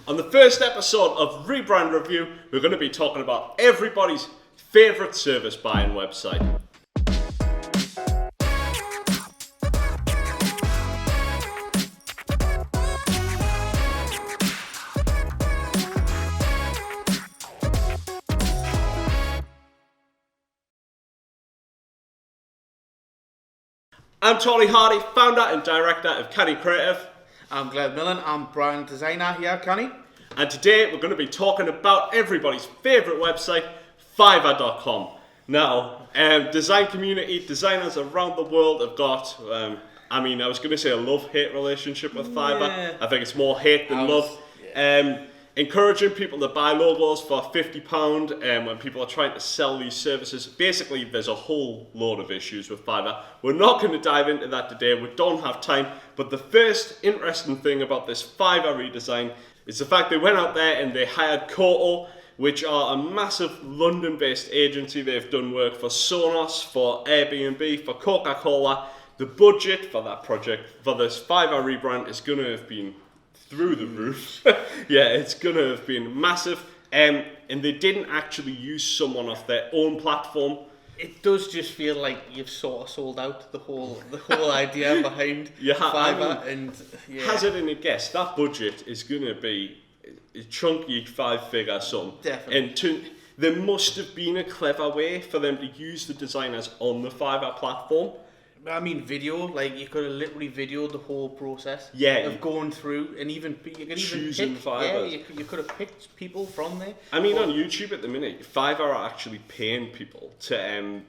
On the first episode of Rebrand Review, we're going to be talking about everybody's favourite service buying website. I'm Tony Hardy, founder and director of Canny Creative. I'm Glen. I'm brand designer here at Canny. And today we're going to be talking about everybody's favourite website, Fiverr.com. Now, design community, designers around the world have got, I was going to say a love-hate relationship with Fiverr. Yeah. I think it's more hate than love. Yeah. Encouraging people to buy logos for £50 when people are trying to sell these services. Basically, there's a whole load of issues with Fiverr. We're not going to dive into that today. We don't have time. But the first interesting thing about this Fiverr redesign is the fact they went out there and they hired Koto, which are a massive London-based agency. They've done work for Sonos, for Airbnb, for Coca-Cola. The budget for that project, for this Fiverr rebrand, is going to have been through the roof. Yeah, it's gonna have been massive. And they didn't actually use someone off their own platform. It does just feel like you've sort of sold out the whole idea behind Fiverr. Hazard in a guess, that budget is gonna be a chunky 5-figure sum. Definitely. And there must have been a clever way for them to use the designers on the Fiverr platform. Video, like you could have literally videoed the whole process of going through, and you could even choosing pick, Fiverr. you could have picked people from there. On YouTube at the minute, Fiverr are actually paying people to,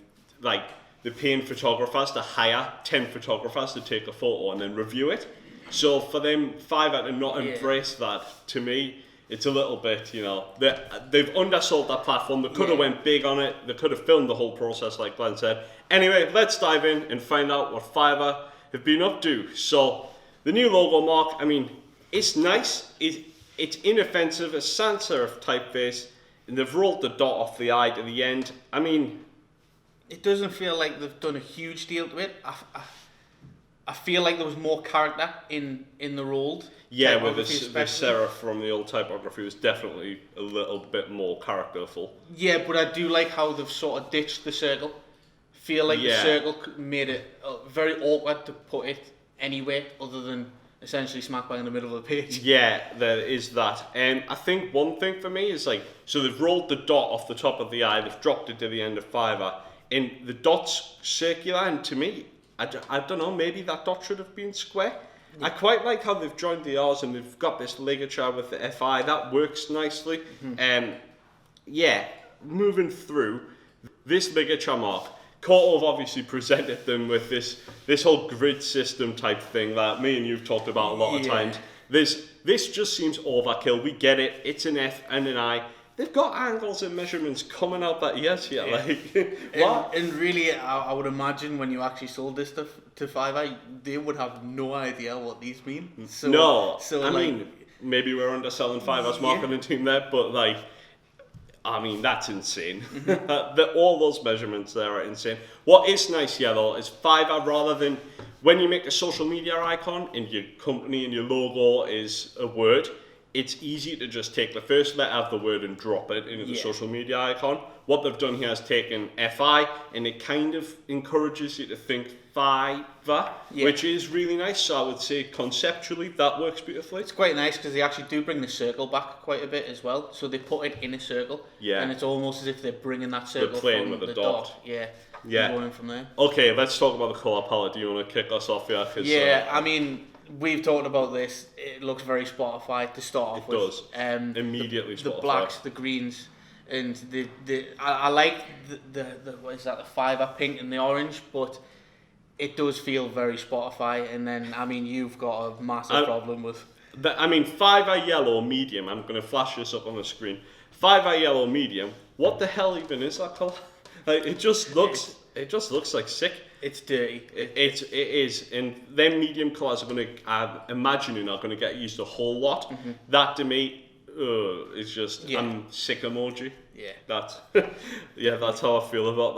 they're paying photographers to hire 10 photographers to take a photo and then review it. So for them, Fiverr to not embrace that, to me, it's a little bit, they've undersold that platform. They could have went big on it. They could have filmed the whole process, like Glen said. Anyway, let's dive in and find out what Fiverr have been up to. So, the new logo mark, it's nice. It's inoffensive, a sans serif typeface, and they've rolled the dot off the I to the end. It doesn't feel like they've done a huge deal to it. I feel like there was more character in the rolled. Yeah, with the serif from the old typography was definitely a little bit more characterful. Yeah, but I do like how they've sort of ditched the circle. Feel like the circle made it very awkward to put it anywhere other than essentially smack bang in the middle of the page. Yeah, there is that. I think one thing for me is so they've rolled the dot off the top of the I, they've dropped it to the end of Fiverr, and the dot's circular, and to me, I don't know, maybe that dot should have been square. I quite like how they've joined the R's and they've got this ligature with the FI. That works nicely. Moving through this ligature mark, Koto have obviously presented them with this whole grid system type thing that me and you've talked about a lot of times. This just seems overkill. We get it. It's an F and an I. They've got angles and measurements coming out that ears here. What? And really, I would imagine when you actually sold this to Fiverr, they would have no idea what these mean. Maybe we're underselling Fiverr's marketing team there, but that's insane. All those measurements there are insane. What is nice here though is Fiverr, rather than when you make a social media icon and your company and your logo is a word, it's easy to just take the first letter of the word and drop it into the social media icon. What they've done here is taken FI, and it kind of encourages you to think Fiverr, which is really nice. So I would say conceptually that works beautifully. It's quite nice because they actually do bring the circle back quite a bit as well. So they put it in a circle, and it's almost as if they're bringing that circle playing from with the dot. Going from there. Okay, let's talk about the colour palette. Do you want to kick us off here? We've talked about this. It looks very Spotify to start off with. It does. Immediately the Spotify. Blacks, the greens, and I like the what is that, the Fiverr pink and the orange, but it does feel very Spotify. And then you've got a massive problem with Fiverr yellow medium. I'm going to flash this up on the screen. Fiverr yellow medium. What the hell even is that colour? It just looks like sick. It's dirty. It is, and them medium colours are going to, I'm imagining, are going to get used a whole lot. That to me, is just, I'm sick emoji. Yeah. That's how I feel about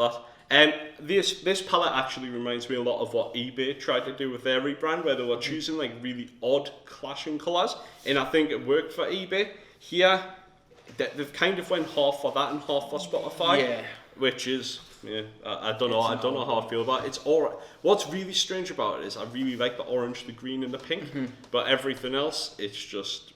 This palette actually reminds me a lot of what eBay tried to do with their rebrand, where they were choosing like really odd clashing colours, and I think it worked for eBay. Here, they've kind of went half for that and half for Spotify, which is I don't know how I feel about it. It's all right. What's really strange about it is I really like the orange, the green, and the pink, but everything else, it's just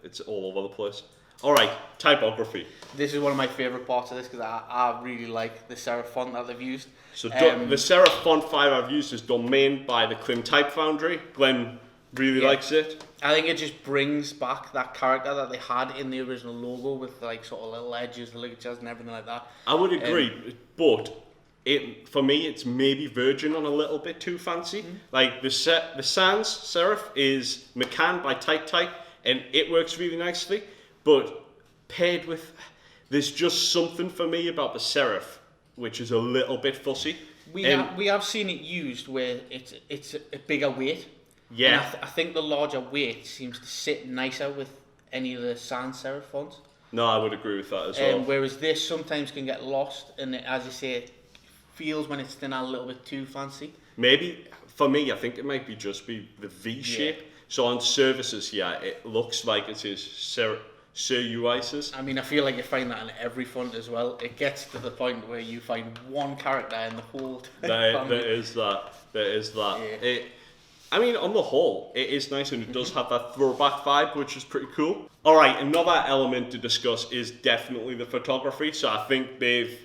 it's all over the place. All right, typography. This is one of my favourite parts of this because I really like the serif font that they've used. So the serif font 5 I've used is domained by the Klim Type Foundry. Glen really likes it. I think it just brings back that character that they had in the original logo with like sort of little edges, ligatures and everything like that. I would agree, but for me it's maybe verging on a little bit too fancy. Like the sans serif is McCann by Type, and it works really nicely, but paired with, there's just something for me about the serif which is a little bit fussy. We have seen it used where it's a bigger weight. Yeah, and I think the larger weight seems to sit nicer with any of the sans serif fonts. No, I would agree with that as well. Whereas this sometimes can get lost, and as you say, it feels when it's thin out a little bit too fancy. Maybe for me, I think it might be just the V shape. So on services here, it looks like it is Sir Uices. I mean, I feel like you find that in every font as well. It gets to the point where you find one character in the whole. There is that. Yeah. I mean, on the whole, it is nice, and it does have that throwback vibe, which is pretty cool. All right, another element to discuss is definitely the photography. So I think they've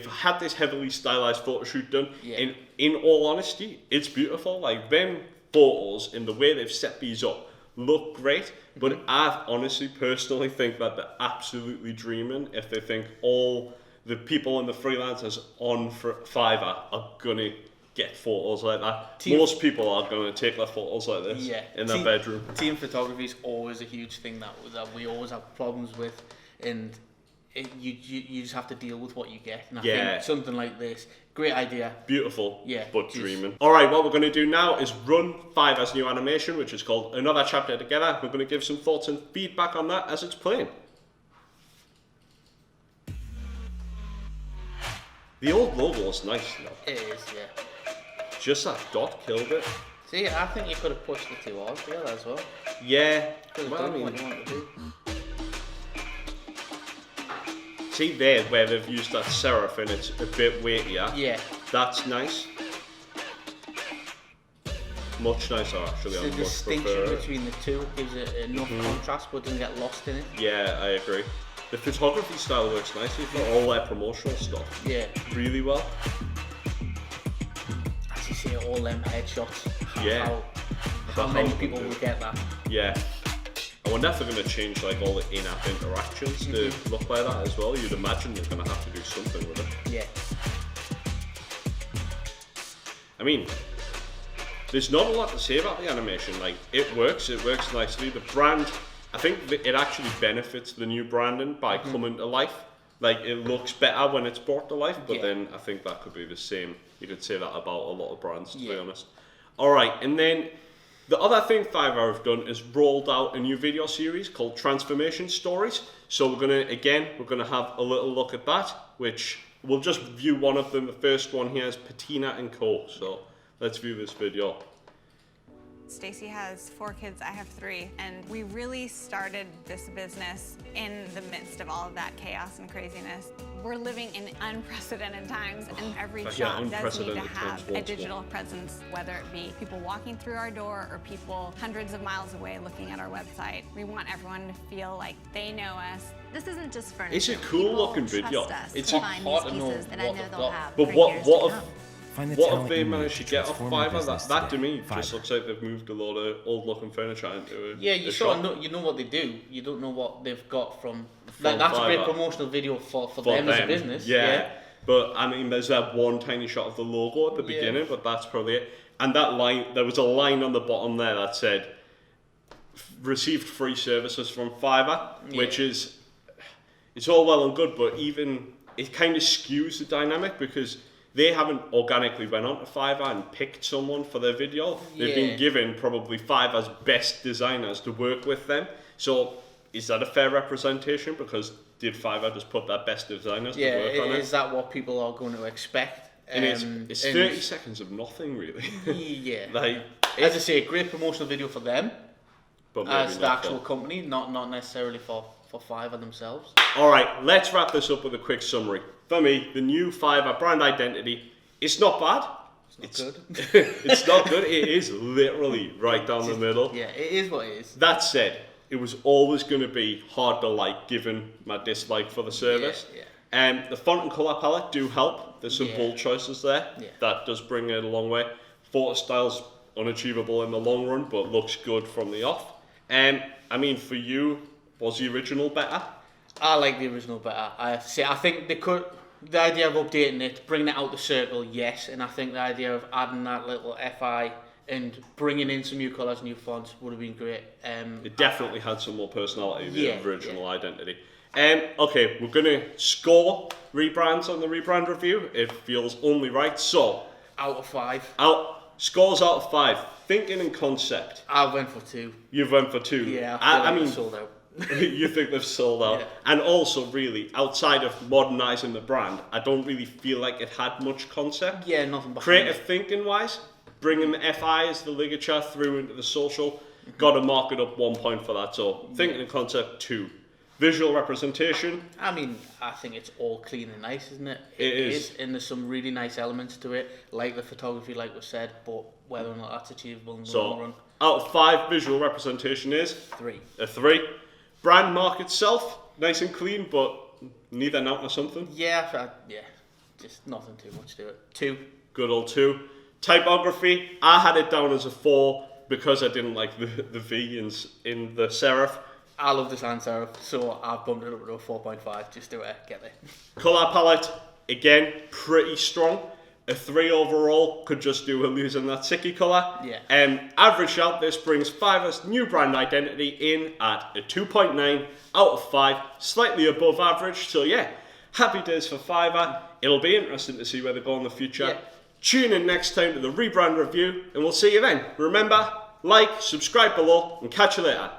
had this heavily stylized photo shoot done. Yeah. In all honesty, it's beautiful. Like, them photos and the way they've set these up look great, but I honestly, personally think that they're absolutely dreaming if they think all the people and the freelancers on Fiverr are gonna get photos like that. Most people are going to take their photos like this in their bedroom. Team photography is always a huge thing that we always have problems with, and you just have to deal with what you get. And I think something like this, great idea. Beautiful, but dreaming. All right, what we're going to do now is run Fiverr's new animation, which is called Another Chapter Together. We're going to give some thoughts and feedback on that as it's playing. The old logo is nice now. It is, yeah. Just that dot killed it. See, I think you could have pushed the two on together as well. Yeah. Well, I mean, what you want to do. See there where they've used that serif and it's a bit weightier. Yeah. That's nice. Much nicer actually. The distinction between the two gives it enough contrast but doesn't get lost in it. Yeah, I agree. The photography style works nicely for all their promotional stuff. Yeah. Really well. As you see, all them headshots. How many people will get that? Yeah. I wonder if they're going to change like all the in-app interactions to look like that as well. You'd imagine they're going to have to do something with it. Yeah. I mean, there's not a lot to say about the animation. Like, it works nicely. The brand, I think it actually benefits the new branding by coming to life. Like, it looks better when it's brought to life, but then I think that could be the same. You could say that about a lot of brands, to be honest. All right, and then the other thing Fiverr have done is rolled out a new video series called Transformation Stories. So we're gonna have a little look at that, which we'll just view one of them. The first one here is Patina and Co. So let's view this video. Stacy has 4 kids, I have 3, and we really started this business in the midst of all of that chaos and craziness. We're living in unprecedented times, and every shop does need to have a digital presence, whether it be people walking through our door or people hundreds of miles away looking at our website. We want everyone to feel like they know us. This isn't just furniture. It's a cool looking video. It's hard to know what they'll have. But what have they managed to get off Fiverr? That to me just looks like they've moved a lot of old looking furniture into you sort of know, you know what they do. You don't know what they've got from that's Fiverr. A great promotional video for them as a business. Yeah. But I mean, there's that one tiny shot of the logo at the beginning, but that's probably it. And that line, there was a line on the bottom there that said, "Received free services from Fiverr," which is, it's all well and good, but even it kind of skews the dynamic because they haven't organically went onto Fiverr and picked someone for their video. They've been given probably Fiverr's best designers to work with them. So is that a fair representation? Because did Fiverr just put their best designers to work on it? Is that what people are going to expect? And it's 30 seconds of nothing, really. Yeah. Like, as I say, a great promotional video for them but as the actual company, not necessarily for Fiverr themselves. Alright, let's wrap this up with a quick summary. For me, the new Fiverr brand identity, it's not bad. It's not good. It's not good. It is literally right down the middle. Yeah, it is what it is. That said, it was always going to be hard to like, given my dislike for the service. Yeah. The font and colour palette do help. There's some bold choices there. Yeah. That does bring it a long way. Photo style's unachievable in the long run, but looks good from the off. I mean, for you, was the original better? I like the original better. I have to say, I think they could. The idea of updating it, bringing it out the circle, yes, and I think the idea of adding that little FI and bringing in some new colours, new fonts would have been great. It definitely had some more personality than the original identity. Okay, we're going to score rebrands on the rebrand review. It feels only right. So, out of 5. Scores out of 5. Thinking and concept. I went for 2. You've went for 2. Yeah, I mean, sold out. You think they've sold out. Yeah. And also, really, outside of modernising the brand, I don't really feel like it had much concept. Yeah, nothing behind Creative it. thinking wise, bringing the FI as the ligature through into the social, got to mark it up 1 point for that. So, thinking and concept, 2. Visual representation. I mean, I think it's all clean and nice, isn't it? It is. And there's some really nice elements to it, like the photography, like we said, but whether or not that's achievable in the long run. Out of 5, visual representation is? 3. A 3. Brand mark itself, nice and clean, but need an out or something. Yeah, just nothing too much to it. 2. Good old 2. Typography, I had it down as a 4 because I didn't like the V in the serif. I love the sans serif, so I've bumped it up to a 4.5 just to get there. Colour palette, again, pretty strong. A 3 overall, could just do with losing that sicky colour. Yeah. Average out, this brings Fiverr's new brand identity in at a 2.9 out of 5, slightly above average. So yeah, happy days for Fiverr. It'll be interesting to see where they go in the future. Yeah. Tune in next time to the rebrand review, and we'll see you then. Remember, like, subscribe below, and catch you later.